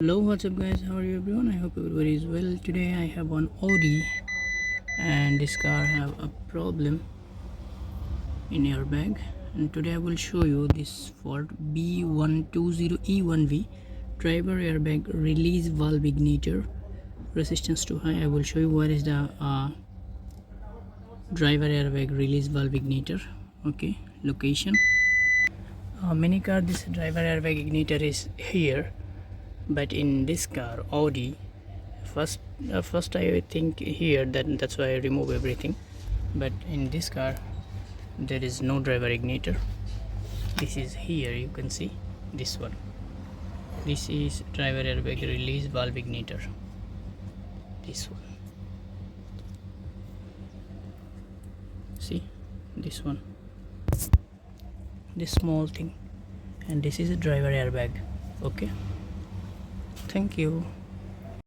Hello, what's up guys, how are you everyone? I hope everybody is well. Today I have one Audi and this car have a problem in airbag, and today I will show you this Ford B120E1B driver airbag release valve igniter resistance to high. I will show you what is the driver airbag release valve igniter. Okay, location. Many car this driver airbag igniter is here, but in this car Audi first I think here, that's why I remove everything. But in this car there is no driver igniter. This is here, you can see this one. This is driver airbag release valve igniter, this one. See this one, this small thing, and this is a driver airbag. Okay, thank you.